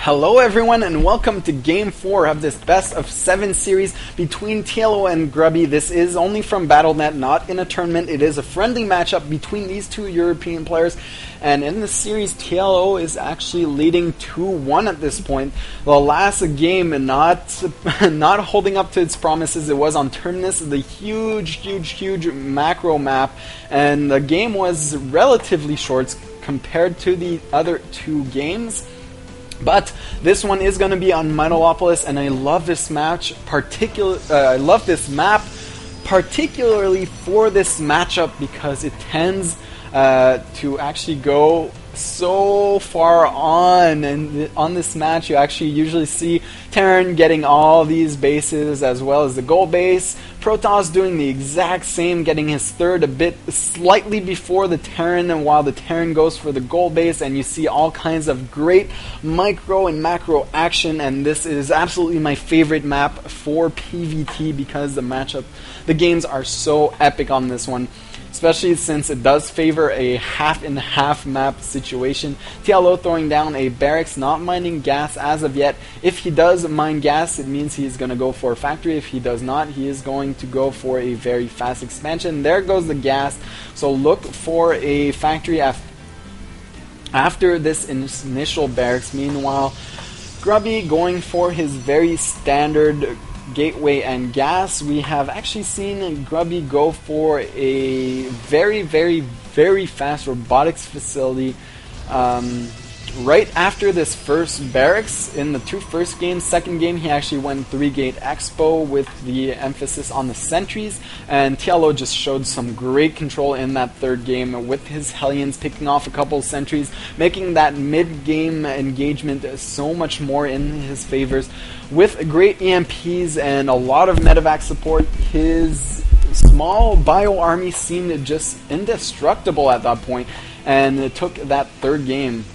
Hello everyone and welcome to Game 4 of this best of 7 series between TLO and Grubby. This is only from Battle.net, not in a tournament. It is a friendly matchup between these two European players, and in this series TLO is actually leading 2-1 at this point. The last game not holding up to its promises. It was on Terminus, the huge macro map, and the game was relatively short compared to the other two games. But this one is going to be on Metalopolis, and I love this match. I love this map, particularly for this matchup because it tends to actually go so far on, and on this match you actually usually see Terran getting all these bases as well as the goal base. Protoss doing the exact same, getting his third a bit slightly before the Terran, and while the Terran goes for the goal base, and you see all kinds of great micro and macro action. And this is absolutely my favorite map for PvT because the games are so epic on this one, especially since it does favor a half-and-half map situation. TLO throwing down a barracks, not mining gas as of yet. If he does mine gas, it means he's going to go for a factory. If he does not, he is going to go for a very fast expansion. There goes the gas, so look for a factory after this initial barracks. Meanwhile, Grubby going for his very standard gateway and gas. We have actually seen Grubby go for a very fast robotics facility right after this first barracks in the two first games. Second game he actually went 3-gate expo with the emphasis on the sentries, and TLO just showed some great control in that third game with his Hellions picking off a couple sentries, making that mid-game engagement so much more in his favors. With great EMPs and a lot of medevac support, his small bio army seemed just indestructible at that point, and it took that third game.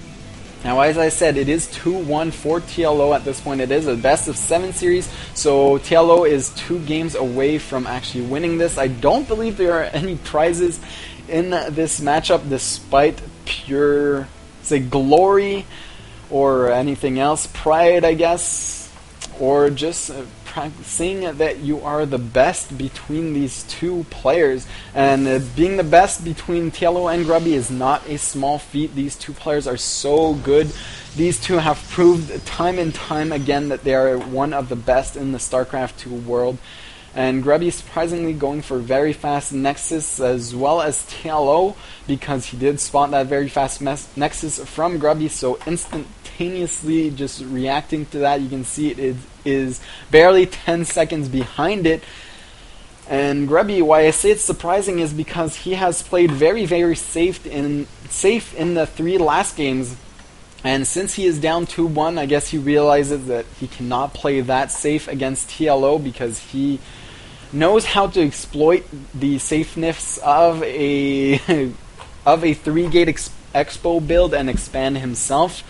Now, as I said, it is 2-1 for TLO at this point. It is a best of 7 series, so TLO is 2 games away from actually winning this. I don't believe there are any prizes in this matchup, despite pure, say, glory or anything else. Pride, I guess, or just saying that you are the best between these two players. And being the best between TLO and Grubby is not a small feat. These two players are so good. These two have proved time and time again that they are one of the best in the StarCraft 2 world. And Grubby surprisingly going for very fast Nexus as well as TLO, because he did spot that very fast Nexus from Grubby, so instantaneously just reacting to that. You can see it is barely 10 seconds behind it. And Grubby, why I say it's surprising is because he has played very safe in the 3 last games. And since he is down 2-1, I guess he realizes that he cannot play that safe against TLO, because he knows how to exploit the safeness of a 3-gate expo build and expand himself.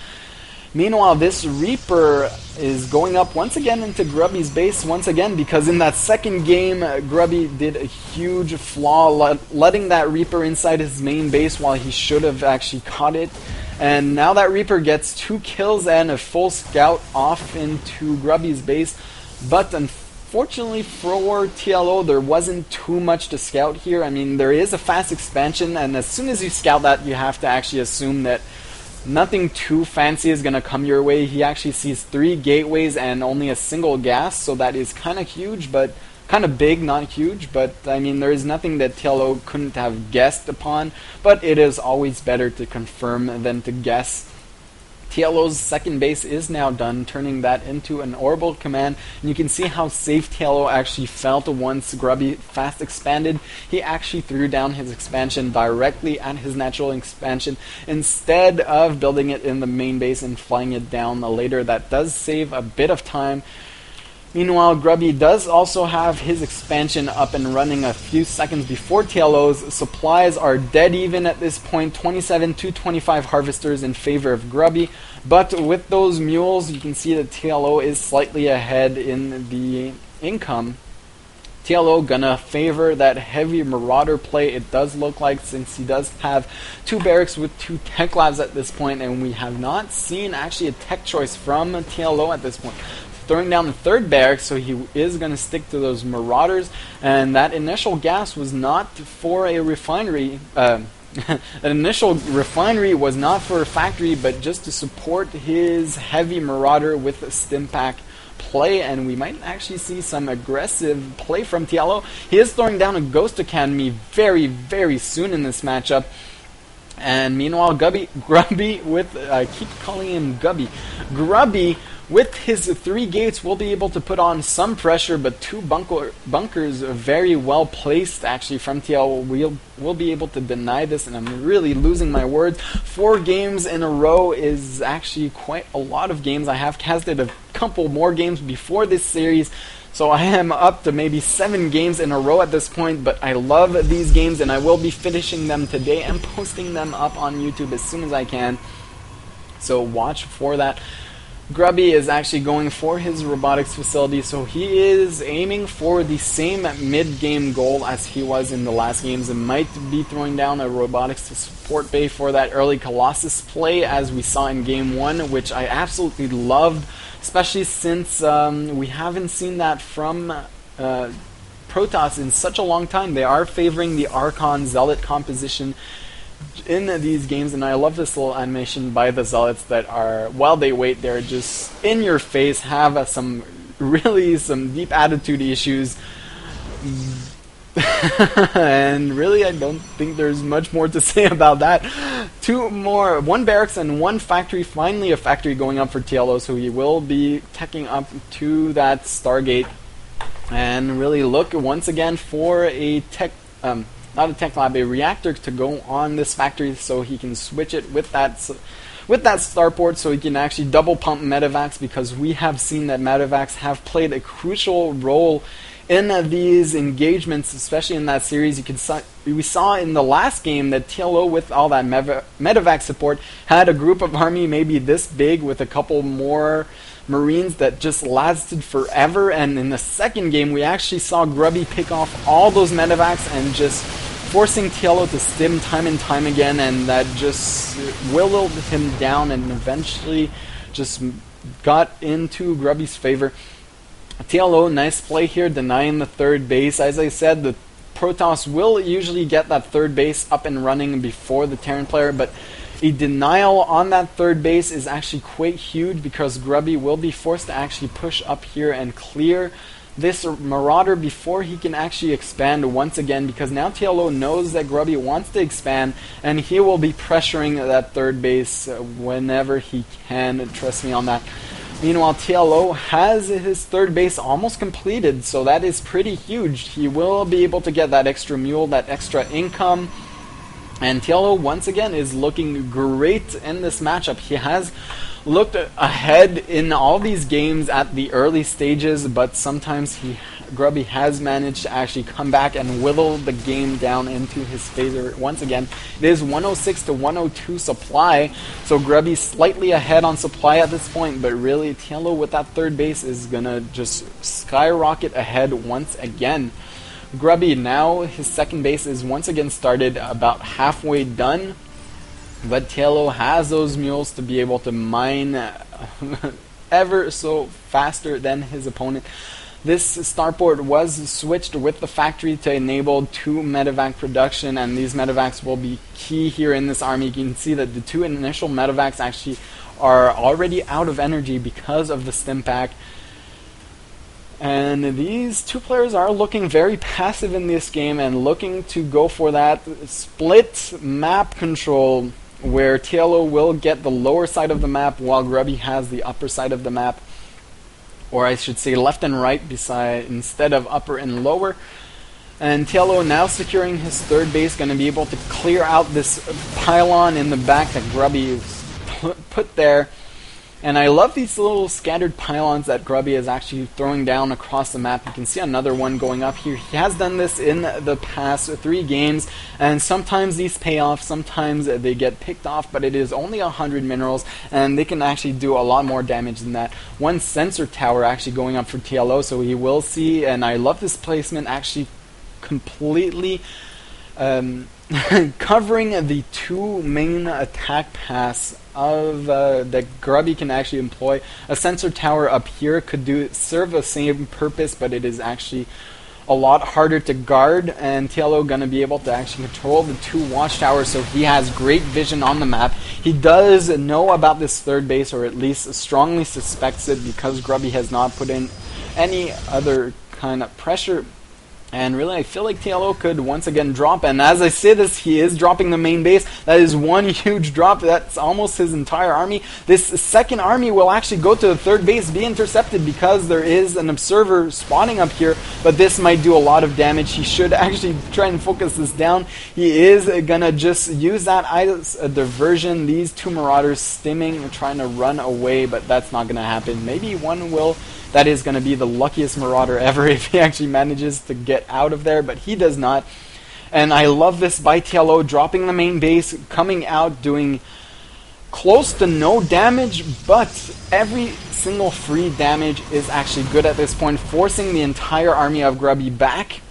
Meanwhile, this Reaper is going up once again into Grubby's base once again, because in that second game, Grubby did a huge flaw, letting that Reaper inside his main base while he should have actually caught it. And now that Reaper gets 2 kills and a full scout off into Grubby's base, but unfortunately for TLO, there wasn't too much to scout here. I mean, there is a fast expansion, and as soon as you scout that, you have to actually assume that nothing too fancy is going to come your way. He actually sees 3 gateways and only a single gas, so that is kind of huge, but kind of big, not huge. But I mean, there is nothing that TLO couldn't have guessed upon, but it is always better to confirm than to guess. TLO's second base is now done, turning that into an orbital command, and you can see how safe TLO actually felt once Grubby fast expanded. He actually threw down his expansion directly at his natural expansion instead of building it in the main base and flying it down later. That does save a bit of time. Meanwhile, Grubby does also have his expansion up and running a few seconds before TLO's. Supplies are dead even at this point, 27 to 25 harvesters in favor of Grubby. But with those mules, you can see that TLO is slightly ahead in the income. TLO gonna favor that heavy Marauder play, it does look like, since he does have 2 barracks with 2 tech labs at this point, and we have not seen actually a tech choice from TLO at this point. Throwing down the 3rd barracks, so he is going to stick to those Marauders, and that initial gas was not for a refinery. An initial refinery was not for a factory, but just to support his heavy Marauder with a stim pack play, and we might actually see some aggressive play from TLO. He is throwing down a Ghost Academy very, very soon in this matchup. And meanwhile, Grubby with, I keep calling him Gubby, Grubby with his 3 gates will be able to put on some pressure, but 2 bunkers are very well placed actually from TLO. We'll be able to deny this, and I'm really losing my words. 4 games in a row is actually quite a lot of games. I have casted a couple more games before this series, so I am up to maybe 7 games in a row at this point, but I love these games, and I will be finishing them today and posting them up on YouTube as soon as I can, so watch for that. Grubby is actually going for his robotics facility, so he is aiming for the same mid-game goal as he was in the last games, and might be throwing down a robotics to support bay for that early Colossus play as we saw in game 1, which I absolutely loved, especially since we haven't seen that from Protoss in such a long time. They are favoring the Archon Zealot composition in these games, and I love this little animation by the Zealots that are, while they wait, they're just in your face, have some deep attitude issues, and really I don't think there's much more to say about that. 1 barracks and 1 factory, finally a factory going up for TLO, so he will be teching up to that Stargate, and really look once again for a tech, not a tech lab, a reactor to go on this factory, so he can switch it with that starport, so he can actually double pump medevacs, because we have seen that medevacs have played a crucial role in these engagements, especially in that series. We saw in the last game that TLO, with all that medevac support, had a group of army maybe this big with a couple more Marines that just lasted forever, and in the second game we actually saw Grubby pick off all those medevacs and just forcing TLO to stim time and time again, and that just willowed him down and eventually just got into Grubby's favor. TLO, nice play here, denying the 3rd base. As I said, the Protoss will usually get that 3rd base up and running before the Terran player, but a denial on that 3rd base is actually quite huge, because Grubby will be forced to actually push up here and clear this Marauder before he can actually expand once again, because now TLO knows that Grubby wants to expand, and he will be pressuring that 3rd base whenever he can, trust me on that. Meanwhile, TLO has his 3rd base almost completed, so that is pretty huge. He will be able to get that extra mule, that extra income, and TLO once again is looking great in this matchup. He has looked ahead in all these games at the early stages, but sometimes Grubby has managed to actually come back and whittle the game down into his favor once again. It is 106 to 102 supply, so Grubby's slightly ahead on supply at this point, but really TLO with that 3rd base is gonna just skyrocket ahead once again. Grubby now, his 2nd base is once again started, about halfway done, but TLO has those mules to be able to mine ever so faster than his opponent. This starport was switched with the factory to enable 2 medevac production, and these medevacs will be key here in this army. You can see that the 2 initial medevacs actually are already out of energy because of the stim pack. And these 2 players are looking very passive in this game and looking to go for that split map control, where TLO will get the lower side of the map while Grubby has the upper side of the map, or I should say left and right instead of upper and lower. And TLO now securing his 3rd base, going to be able to clear out this pylon in the back that Grubby put there. And I love these little scattered pylons that Grubby is actually throwing down across the map. You can see another one going up here. He has done this in the past 3 games, and sometimes these pay off, sometimes they get picked off, but it is only 100 minerals, and they can actually do a lot more damage than that. One sensor tower actually going up for TLO, so he will see, and I love this placement, actually completely covering the 2 main attack paths of that Grubby can actually employ. A sensor tower up here could serve the same purpose, but it is actually a lot harder to guard, and TLO gonna be able to actually control the 2 watchtowers, so he has great vision on the map. He does know about this third base, or at least strongly suspects it, because Grubby has not put in any other kind of pressure. And really, I feel like TLO could once again drop, and as I say this, he is dropping the main base. That is one huge drop. That's almost his entire army. This second army will actually go to the third base, be intercepted, because there is an observer spawning up here, but this might do a lot of damage. He should actually try and focus this down. He is gonna just use that as a diversion. These 2 marauders stimming, trying to run away, but that's not gonna happen. Maybe one will. That is going to be the luckiest marauder ever if he actually manages to get out of there, but he does not. And I love this by TLO, dropping the main base, coming out, doing close to no damage, but every single free damage is actually good at this point, forcing the entire army of Grubby back.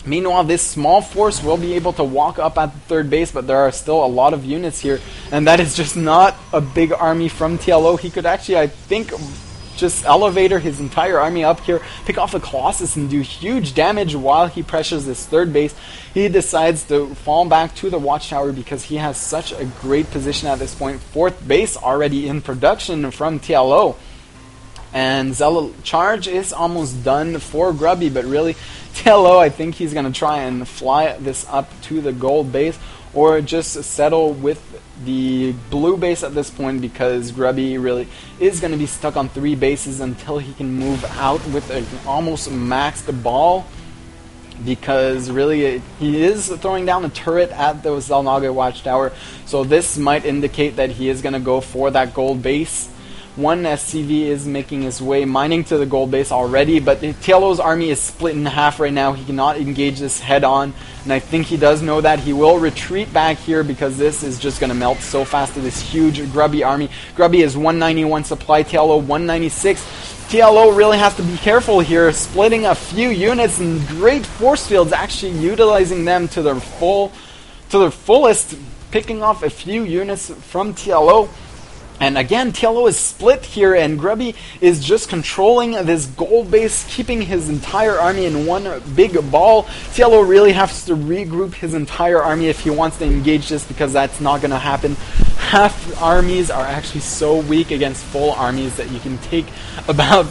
Meanwhile, this small force will be able to walk up at the third base, but there are still a lot of units here, and that is just not a big army from TLO. He could actually, I think, just elevator his entire army up here, pick off the Colossus, and do huge damage while he pressures this third base. He decides to fall back to the watchtower because he has such a great position at this point. 4th base already in production from TLO. And Zealot Charge is almost done for Grubby, but really, TLO, I think he's going to try and fly this up to the gold base, or just settle with the blue base at this point, because Grubby really is going to be stuck on 3 bases until he can move out with an almost maxed ball, because really he is throwing down a turret at the Zelnaga watchtower, so this might indicate that he is going to go for that gold base. One SCV is making his way, mining to the gold base already, but TLO's army is split in half right now. He cannot engage this head on, and I think he does know that. He will retreat back here because this is just going to melt so fast to this huge Grubby army. Grubby is 191 supply, TLO 196. TLO really has to be careful here, splitting a few units and great force fields, actually utilizing them to their fullest, picking off a few units from TLO. And again, TLO is split here, and Grubby is just controlling this gold base, keeping his entire army in one big ball. TLO really has to regroup his entire army if he wants to engage this, because that's not going to happen. Half armies are actually so weak against full armies that you can take about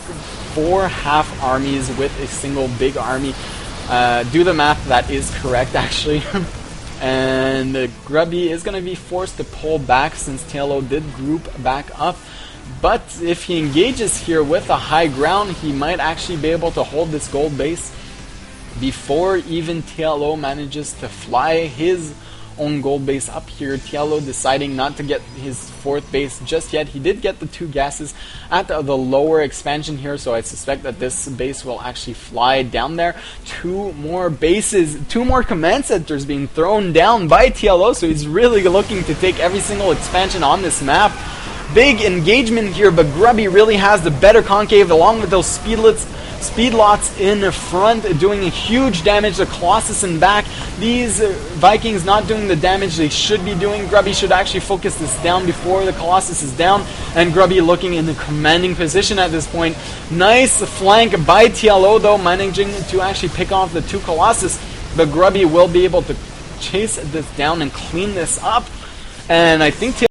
4 half armies with a single big army. Do the math, that is correct actually. And Grubby is going to be forced to pull back since TLO did group back up. But if he engages here with a high ground, he might actually be able to hold this gold base before even TLO manages to fly his own gold base up here. TLO deciding not to get his 4th base just yet. He did get the 2 gases at the lower expansion here, so I suspect that this base will actually fly down there. 2 more bases, 2 more command centers being thrown down by TLO, so he's really looking to take every single expansion on this map. Big engagement here, but Grubby really has the better concave along with those speedlots in front, doing huge damage to Colossus in back. These Vikings not doing the damage they should be doing. Grubby should actually focus this down before the Colossus is down, and Grubby looking in the commanding position at this point. Nice flank by TLO though, managing to actually pick off the 2 Colossus, but Grubby will be able to chase this down and clean this up, and I think